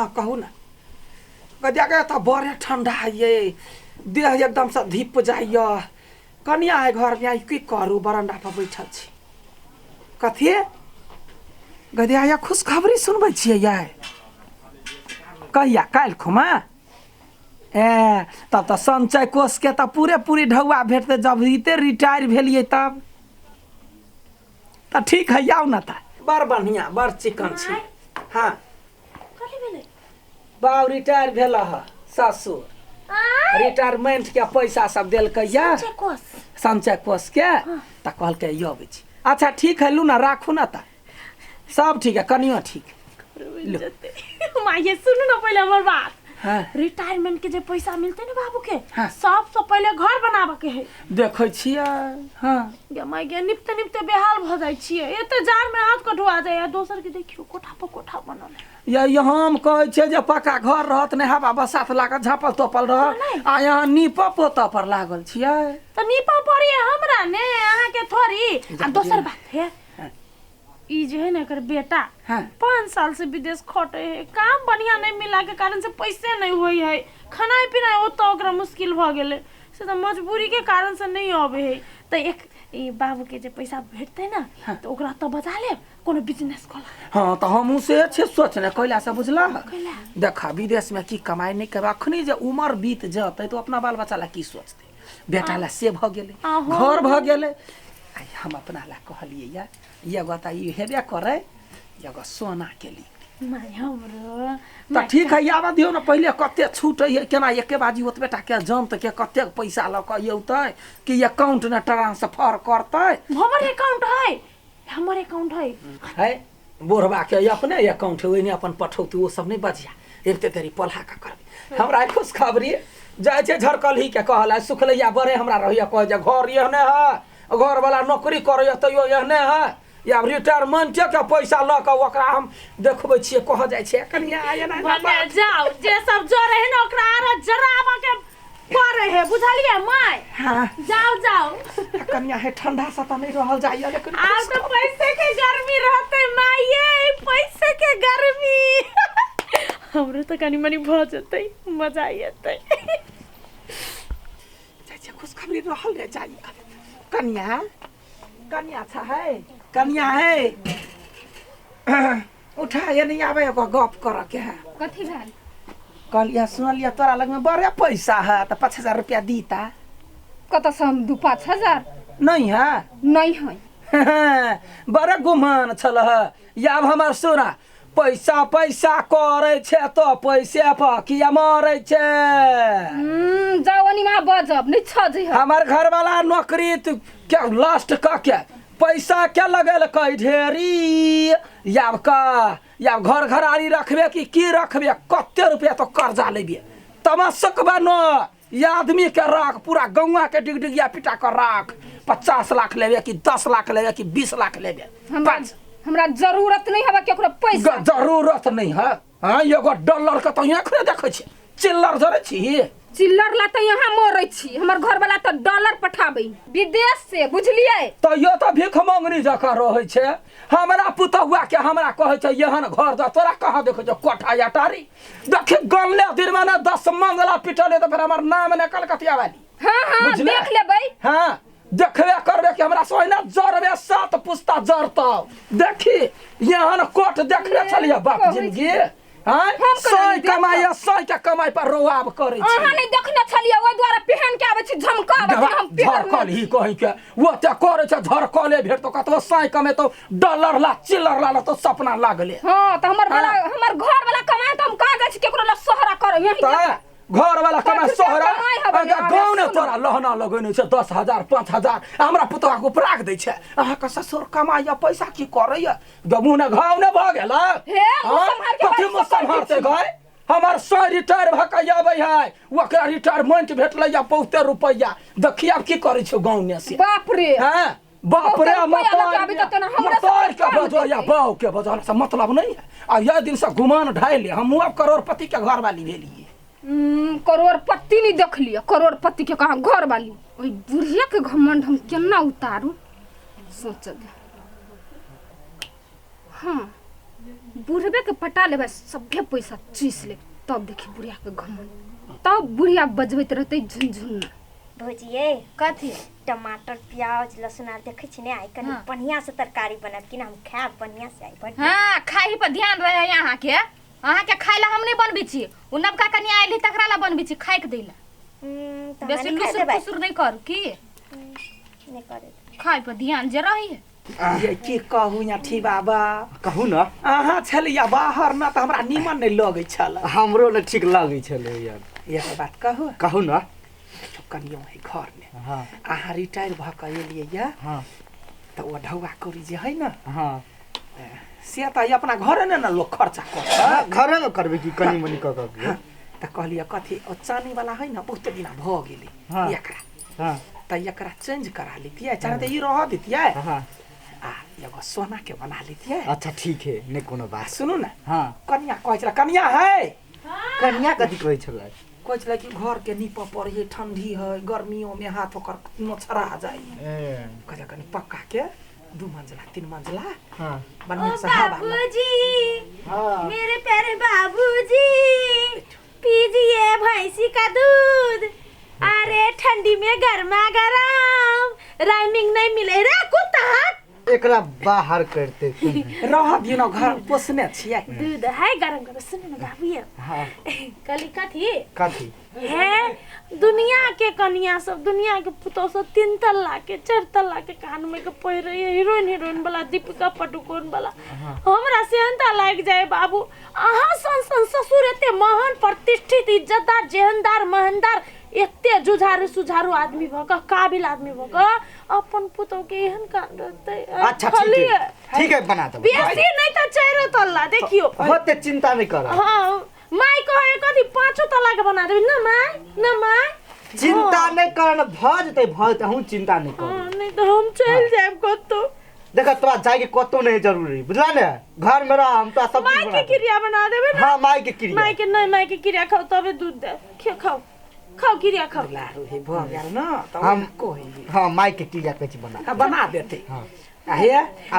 हाँ कहू ना गदिया के तो बड़े ठंडा है ये देह एकदम से धीप जाइए कनिया है घर में आई की करू बरंडा पर बैठल छी कथी गदिया या खुशखबरी सुनबै छियै ये कहिया काल्हि खुमा ए तब तो संचय कोष के तो पूरी ढौआ भेटते जब इते रिटायर भेलिए तब तो ठीक है आओ ना ता बड़ बढ़िया बड़ चिकन छी हाँ बाबू रिटायर भेल ससुर रिटायरमेंट के पैसा सब दिलकै या संचय कोष के तो कहलकै यो अबै छी अच्छा ठीक है लू ना राखू ना ता सब ठीक है कनियो ठीक माये सुनू ना पहले हमर बात हाँ रिटायरमेंट के जे पैसा मिलते ना बाबू के हाँ। सबसे पहले घर बनाबे के है देखै छियै हाँ गे माय गे निपते बेहाल भ जाय छियै एते जार में हाथ कटवा जाय दोसर के देखियो कोठा पर कोठा बनल ये हम कहै छै जे पक्का घर रहत ने हवा बसात लागत झापल तोपल रह आ यहाँ नीपा पोता पर लागल छियै त नीपा पड़ी हमरा ने अहाँ के थोड़ी आ दोसर बात है ई जे है ना एकर बेटा हाँ 5 साल से विदेश खटे है काम बढ़िया नहीं मिला के कारण से पैसे नहीं होई है खाना पीना ओ तो ओकरा मुश्किल भ गेले से तो मजबूरी के कारण से नहीं आवे है तो एक ई बाबू के जे पैसा भेटते ना हाँ। तो ओकरा तो बचा ले कोनो बिजनेस खोला हाँ तो हम से अच्छे सोचने कैला से बुझला देखा विदेश में की कमाई नहीं कर अखनी जे उम्र बीत जाते तो अपना बाल बच्चा ला की सोचते बेटा ला से भ गेले घर भ गेले हम अपना ला कहलिए या ये गता ई हेबे करे एगो सोना के लिए माय हमरो त ठीक है आवा दियो ना पहले कते छूट है केना एके बाजी ओत बेटा के जानत के कते पैसा ल के औते कि अकाउंट न ट्रांसफर करते हमर अकाउंट है बोरबा के अपने अकाउंट है ओने अपन पठौती वो सब नहीं बजिया एते तेरी पलहा का करबे हमरा खुश खबरी जाय छे झरकल ही के कहला सुखलैया बड़े हमरा रहिया कह जे घर यहने है घर वाला नौकरी करे तैयो यहने है या रिटायरमेंट के पैसा ल के ओकरा हम देखबै छियै कह जाय छै कनिया आय ना जाओ जे सब जो रहे ना ओकरा आर जराबा के करे है बुझलिए माय हां जाओ कनिया है ठंडा से त नहीं रहल जाइए लेकिन आज तो पैसे के गर्मी रहते माये पैसे के गर्मी हमरो तो कनी मनी भ जतै मजा आयतै चाचा खुश खबरी रहल रे जाइए कनिया कनिया छ है कनिया है उठा ये नहीं आवे एगो गप कर के है कथि भेल कहलिया सुनलिया तोरा लग में बड़े पैसा है तो 5000 रुपया दीता कत से हम 2-5,000 नहीं है नहीं है बड़े गुमान छल या अब हमार सुना पैसा पैसा करे छे तो पैसे पर किया मरे छे जवानी में बजब नहीं छ जे हमार घर वाला नौकरी क्या लास्ट का क्या पैसा क्या लगल कई ढेरी या घर घरारी रखबे कि रखबे कते रुपया तो कर्जा लेबे तमसक बनो ये आदमी के राख पूरा गौवा के डिगडिगिया पिटा कर राख 50 लाख लेबे कि 10 लाख लेबे कि 20 लाख लेबे हमरा जरूरत नहीं है केकरो पैसा जरूरत नहीं है हां एगो डॉलर के तो यहाँ खरे देखे छी चिल्लर जरे छी चिल्लर ला तो यहाँ मरै छी हमर घर वाला तो डॉलर पठाबै विदेश से बुझलिए तो यो तो भीख मंगनी जका रहे छे हमरा पुतहुआ के हमरा कहे छे यहन घर द तोरा कहां देखे छे कोठा याटारी देखे गनले दिन में 10 मंगला पिटले तो फिर हमर नाम ने कलकतिया वाली हां देख लेबै हां देखबे करबे कि हमरा सोइना जरबे 7 पुस्ता जरता देखी यहन कोट देखले छलिए बाप जिंदगी हां सोई कमाई पर रोआब करे छी अहाँ नहीं देखने छलिए ओइ द्वारा पहन के आबै छी झमकाबै हम झरकल ही कहि के वो त करे छ झरकले भेट तो कतो साई कमे तो डॉलर ला चिल्लर ला तो सपना लागले हां त हमर घर वाला कमाए त हम कहा जाय छी केकरो ला सोहरा करे यही घर वाला कमाए सोहरा गाँव ने तोरा लहना लगने छे 10,000 5,000 हमरा पुतवा को प्राग दै छे अहा का ससुर कमाइया पैसा की करैया गमु ने घाव ने भ गेला कथि में संभारते गए हमार सो रिटायर भ के आबै है ओकरा रिटायरमेंट भेटलै या बहुते रुपैया देखिया की करै छौ गाँव ने से बाप रे हां बाप रे मतार के बजो या बाऊ के बजो से मतलब नहीं है आ यह दिन से गुमान ढाइले हम अब करोड़पति के घर वाली भेलिए करोड़पति नहीं देख लिया करोड़पति के कहा घर वाली ओई बुढ़िया के घमंड हम केना उतारू सोच दे हाँ बुढ़बे के पटा लेबे सबके पैसा चीस ले तब देखी बुढ़िया के घमंड तब बुढ़िया बजबैत रहते झुनझुन भौजिए कथी टमाटर प्याज लहसुन आर देखे छी ने आई कनी हाँ। बढ़िया से तरकारी बनब कि ना हम खाएब बढ़िया से आई बढ़िया हाँ खाही पर ध्यान रहे यहाँ के खाए ला हम नहीं बनबी छी उ नबका कनिया आइली तकरा ला बनबी छी खाए के दैला तो बेसी हमारे लुसुर खाए फुसुर नहीं कर की नहीं करे खाए पर ध्यान जे रही ये की कहू यहाँ ठी बाबा कहू ना अहाँ छलिया बाहर न तऽ हमरा नीमन नहीं लगै छल हमरो ने ठीक लागै छलै यार एक बात कहू कहू ना कनियो है घर में हाँ अहाँ रिटायर भऽ कऽ एलियै या हाँ तऽ ओ ढौआ कौड़ी जे है न हाँ से तऽ अपना घरे ने लोक खर्चा करतै घरे में करबै की कनी मनी क के तऽ कहलियै कथी ओ चानी वाला है न बहुत दिना भऽ गेलै हाँ। एकरा हाँ तऽ एकरा चेंज करा लेतियै चाहे तऽ ई रह देतियै हाँ आ एगो सोना के बना लेतियै अच्छा ठीक है नहीं कोनो बात सुनू ने हाँ कनिया कहै छलै कनिया है कन्या कथी कहै छलै कहै छलै कि घर के नीपऽ पड़ै ठंडी है गर्मियों में हाथ ओकर नोचरा जाइ कहै कनी पक्का के 2 मंजिला 3 मंजिला हाँ बढ़िया से हवा में। बाबूजी हाँ मेरे प्यारे बाबूजी पीजिए भैंसी का दूध अरे ठंडी में गर्मा गरम राइमिंग नहीं मिले रे कुत्ता एकरा बाहर करते रह दियो न घर पोसने छियै दूध है गरम गरम सुन ना बाबू ये हाँ कली कथी कथी है दुनिया के कन्या सब दुनिया के पुतौ सब 3 तल्ला के 4 तल्ला के कान में के पहिरे हीरोइन वाला दीपिका पादुकोण वाला हमरा सेहनता लाग जाए बाबू अहाँ सन ससुर एते महान प्रतिष्ठित इज्जतदार जेहनदार महनदार एते जुझारू सुझारू आदमी भऽ कऽ काबिल आदमी भऽ कऽ अपन पुतौ के एहन कान रहतै अच्छा ठीक है बना दो बेसी नहीं त 4 तल्ला देखियो होते चिंता नहीं कर हाँ माई कहे कथी 5 तल्ला के बना देबी न माई चिंता नहीं कर भऽ जेतै हूँ चिंता नहीं कर नहीं तो हम चल जाएब कतो देखा तोरा जाए के कतो नहीं जरूरी बुझला ने घर में रह हम तो सब माई के क्रिया बना देबे ना हाँ माई के क्रिया माई के क्रिया खाओ तबे दूध दे खाओ क्रिया खाओ लारू हे भऽ गेल न तऽ हम कोही हाँ माई के क्रिया कैसे बना बना देते हाँ हे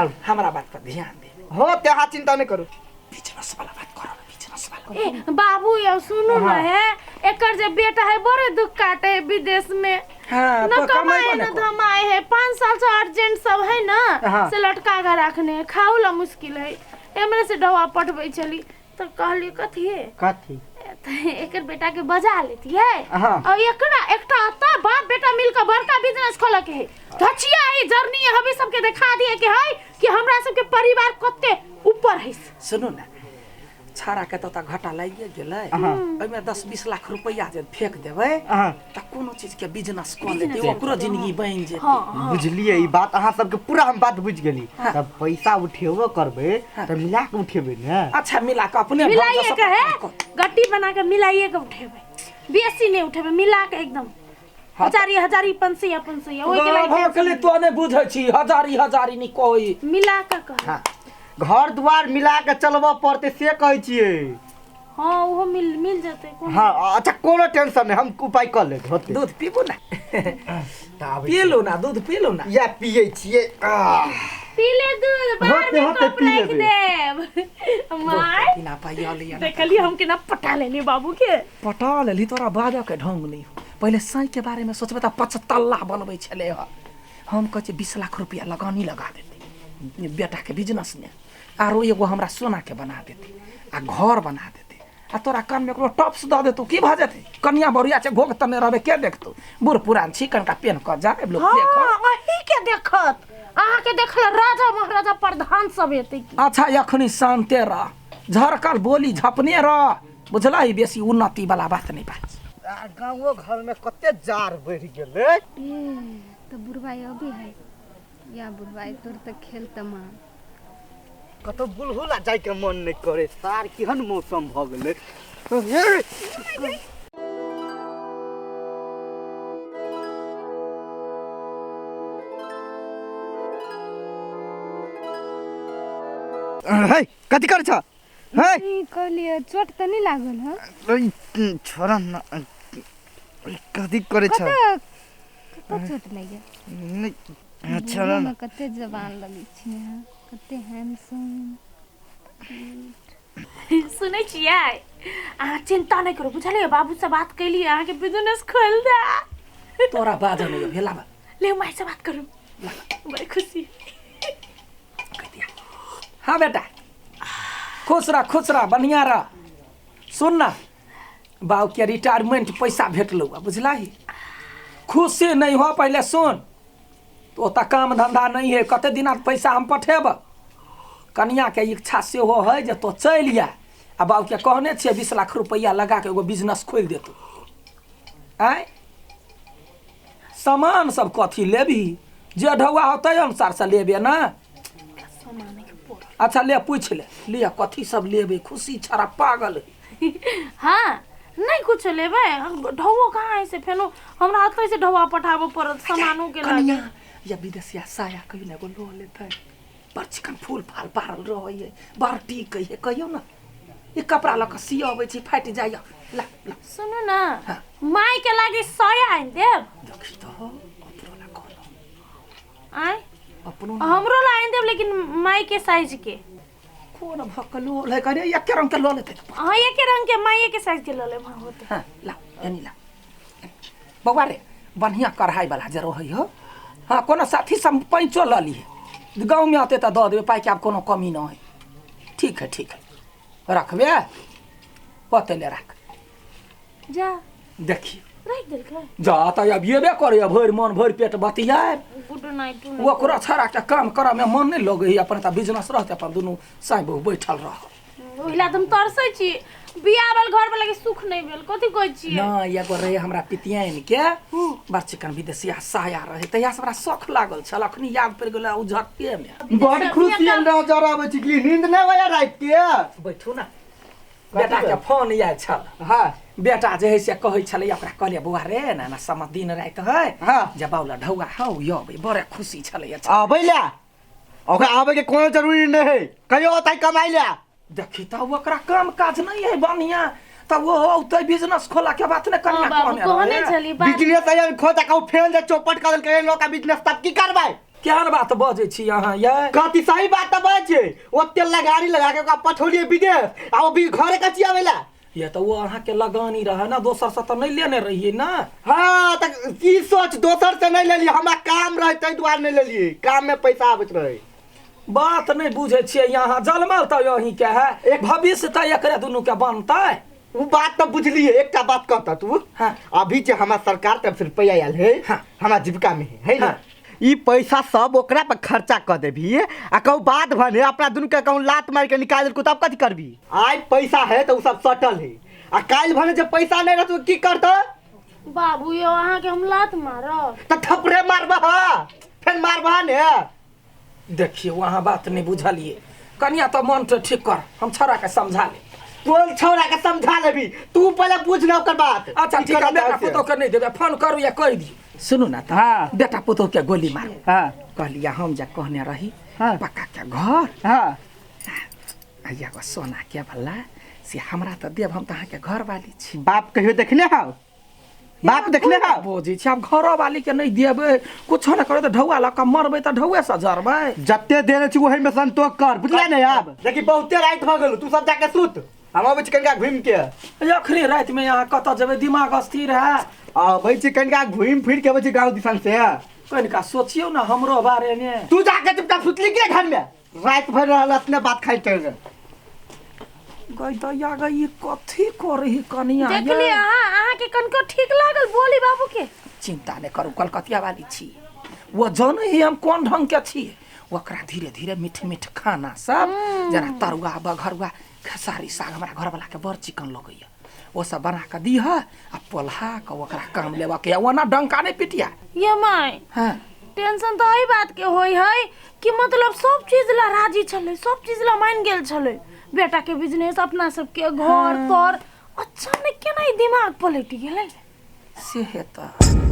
आउ हमरा बात पर ध्यान दे हो त्यहाँ चिंता नहीं करू बिजनेस वाला बात करो बिजनेस वाला ए बाबू ये सुनो ना है एकर जे बेटा है बड़े दुख काटे है विदेश में हाँ न तो कमाए कमाई न धमाए है 5 साल से अर्जेंट सब है ना हाँ। से लटका के रखने है खाऊ ला मुश्किल है एमरे से दवा पटबै चली तो कहली कथी है कथी एकर बेटा के बजा लेती है हाँ। और एकरा एकटा आता बाप बेटा मिलकर बड़का बिजनेस खोल के है धचिया है जर्नी है हमें सबके दिखा दिए कि है कि हमरा सबके परिवार कते ऊपर है सुनू ना छाड़ा के तो घाटा लागिए गेलै ओइमे 10-20 लाख रुपया जे फेंक देबै त कोनो चीज के बिजनेस क लेतै ओकरो जिंदगी बनि जेतै बुझलिए ई बात अहाँ सबके पूरा हम बात बुझ गेली तब पैसा उठेबो करबे त मिला के उठेबे ने अच्छा मिला के अपने मिलाइए के है गट्टी बना के मिलाइए के उठेबै बेसी नहीं उठेबै मिला के एकदम हजारी पंसी ओइ के लागि तो नै बुझै छी हजारी नै कोई मिला के कह घर द्वार मिला के चलबो पड़ते से कहै छियै हां वो मिल जेतै हाँ अच्छा कोनो टेंशन नहीं हम उपाय कर ले होते दूध पीबू ना पी लो ना दूध पी लो ना या पिए छियै पी ले दूध बाहर में कप रख देब माय बिना पाइया लिया देखली हम के ना पटा लेनी बाबू के पटा लेली तोरा बाजा के ढंग नहीं पहले साई के बारे में सोचबे त 5 तल्ला बनबै छले हम कहै छी 20 लाख रुपया लगानी लगा देते बेटा के बिजनेस में आरो एगो हमरा सोना के बना देते आ घर बना देते आ तोरा कान में एकरो टॉप्स द देतौ की भ जेतै कन्या बरिया छै घोग तने रहबे के देखतौ बूढ़ पुरान छी कनका पेन क जाए लोग देख हां अही के देखत अहाँ के देखल राजा महाराजा प्रधान सब एते अच्छा एखनी शांते रह झरकल बोली झपने रह बुझला ही बेसी उन्नति वाला बात नहीं बात गाँव घर में कते जार बढ़ गेलै तो बुढ़वाई अभी है या बुढ़वाई तोर तो खेल तमाम कतो बुलहुला जाय के मन नहीं करे सार केहन मौसम भ गेलै हे कथी कर छ हे कहलिए चोट तो नहीं लागल है छोरा न कथी करे छ कत चोट लगे नहीं छोरा में कते जवान लगी छी कते हैंडसम सुनै छियै अहाँ चिंता नहीं करो बुझलिए बाबू से बात कैली अहाँ के बिजनेस खोल दे तोरा बाजा नहीं भेला बा ले माई से बात करू बड़ी खुशी हाँ बेटा खुश रह बढ़िया रह सुन ना बाबू के रिटायरमेंट पैसा भेटलौ बुझलाही खुशी नहीं हो पहले सुन तो ओतऽ काम धंधा नहीं है कते दिना पैसा हम पठेब कनिया के इच्छा से हो है जे तो चल आ आ बाबू के कहने छे 20 लाख रुपया लगा के एगो बिजनेस खोल देतो आय सामान सब कथी लेबी जे ढौआ होतै अनुसार से लेबे ना अच्छा ले पूछ ले कथी सब लेबे खुशी छरा पागल हाँ नहीं कुछ लेबे ढौओ कहाँ है से फेनो हमरा हाथ से ढौआ पठाबो पड़त सामानों के लागे या विदेशिया साया कहिना गो लो लेतै पर चिकन फूल फाल पारल रहै बाल्टी कहिए कहियो ना ये कपड़ा लक सियाबै छी फाटि जाय ला सुनो ना माई के लागे साया आइन देब देखी तो अपनो ला कहलो आय अपनो हमरो ला आइन देब लेकिन माई के साइज के कोन भकलो ले करे एक रंग के लो लेतै हां एक रंग के माई के साइज के लो ले भाव होते हां ला एनी ला बौआ रे बढ़िया कढ़ाई वाला जे रहै हो हां कोनो साथी सब पैंचो ल ली गांव में आते त द देबे पाई के अब कोनो कमी न है ठीक है रखबे पतले रख जा देखी रख देल के जा त अब येबे करे भर मन भर पेट बतियाए गुड नाइट ओकरा छड़ा के काम करे में मन नहीं लगे है अपन त बिजनेस रहते अपन दुनु साई बहु बैठल रह ओहिला तुम तरसै छी बियाह वाल घर में लगे सुख नहीं भेल कथि कहै छी ना एगो रहे हमरा पितियान के बड़ चिकन विदेशिया साया रहे तहिया से हमरा शौक लागल छल अखनी याद पड़ गेल उ झटके में बड़ खुशी नजर आबै छै कि नींद नहीं होया रात के बैठू ना बेटा के फोन आयल छल हां बेटा जे है से कहै छले ओकरा कहलिए बुआ रे ना सम दिन रात है हां जे बाउला ढौआ हौ यो बड़े खुशी छले आबै ला ओकरा आबै के कोनो जरूरी नहीं है कहियो ओतै कमाई ला देखी त ओकरा काम काज नहीं है बढ़िया त वो ओतै बिजनेस खोला के बात ने करना कहने छली बात बिजनेस आय खोजा का फेल जे चौपट कर के लोग का बिजनेस तब की करबै केहन बात बजै छी अहाँ ये कथि सही बात त बजै ओते लगाड़ी लगा के ओकरा पठौलिए विदेश आ भी घरे कची आवेला ये तो वो अहाँ के लगानी रहे ना दोसर से तो नहीं लेने रहिए ना हां त की सोच दोसर से नहीं लेली हमरा काम रहे तै दुआर नहीं लेली काम में पैसा आबत रहे बात नहीं बुझे छिए यहाँ जलमल तो यही के है एक भविष्य त एकरे दुनु के बनतै वो बात तो बुझलिए एकटा बात कहता तू हां अभी जे हमार सरकार तरफ से रुपया आयल है हाँ। हमार जीविका में है ना ई पैसा सब ओकरा पर खर्चा कर देभी आ कहू बात भने अपना दुनु के कहूं लात मार के निकाल देलको तब कथि करबी आज पैसा है तो सब सटल है आ काल भने जब पैसा नहीं रहतो की करतो बाबू यो अहाँ के हम लात मारब त थपरे मारबा फिर मारबा ने देखिए वहाँ बात नहीं बुझलिए कनिया तो मन तो ठीक कर हम छोरा के समझा ले तोल छौरा के समझा लेबी तू पहले बुझ ना ओकर बात अच्छा ठीक है बेटा पुतो के नहीं देबे फोन करू या कह दी सुनू ना तो हाँ। बेटा पुतो के गोली मारो हां कहलिया हम जा कहने रही हाँ। पक्का के घर हां आइया गो सोना के भला से हमरा तो देव हम तहाँ के घर वाली छी बाप कहियो देखने हां बाप देखने हां बोझी छी अब घर वाली के नहीं देबे कुछ ना करे तो ढौआ लका मरबे तो ढौए से जरबे जत्ते देने छी वही में संतोष कर बुझला नहीं अब देखी बहुते रात भ गेल तू सब जाके सुत हम आबै छी कनिका घुम के अखनी रात में यहाँ कत जेबे दिमाग अस्थिर है आबै छी कनिका घुम फिर के आबै छी गांव दिसन से कनिका सोचियो ना हमरो बारे में तू जाके चुपचाप सुतली के घर में रात भर रहल अपने बात खाई चल गई दैया गई कथी करही कनिया देखली अहाँ के कनको ठीक लागल बोली बाबू के चिंता नहीं करू कलकतिया वाली छी वो जाने ही हम कौन ढंग के छी ओकरा धीरे धीरे मीठ मीठ खाना सब जना तरुआ बघरुआ खेसारी साग हमारा घर वाला के बड़ चिकन लगैया वो सब बना के दी है आ पोल्हा के ओकरा काम लेवा के वना डंका नहीं पिटिया ये माय हां टेंशन तो ई बात के होई है कि मतलब सब चीज ला राजी छले सब चीज ला मान गेल छले बेटा के बिजनेस अपना सब के घर तोर अच्छा ने केना दिमाग पलट गेलै से है त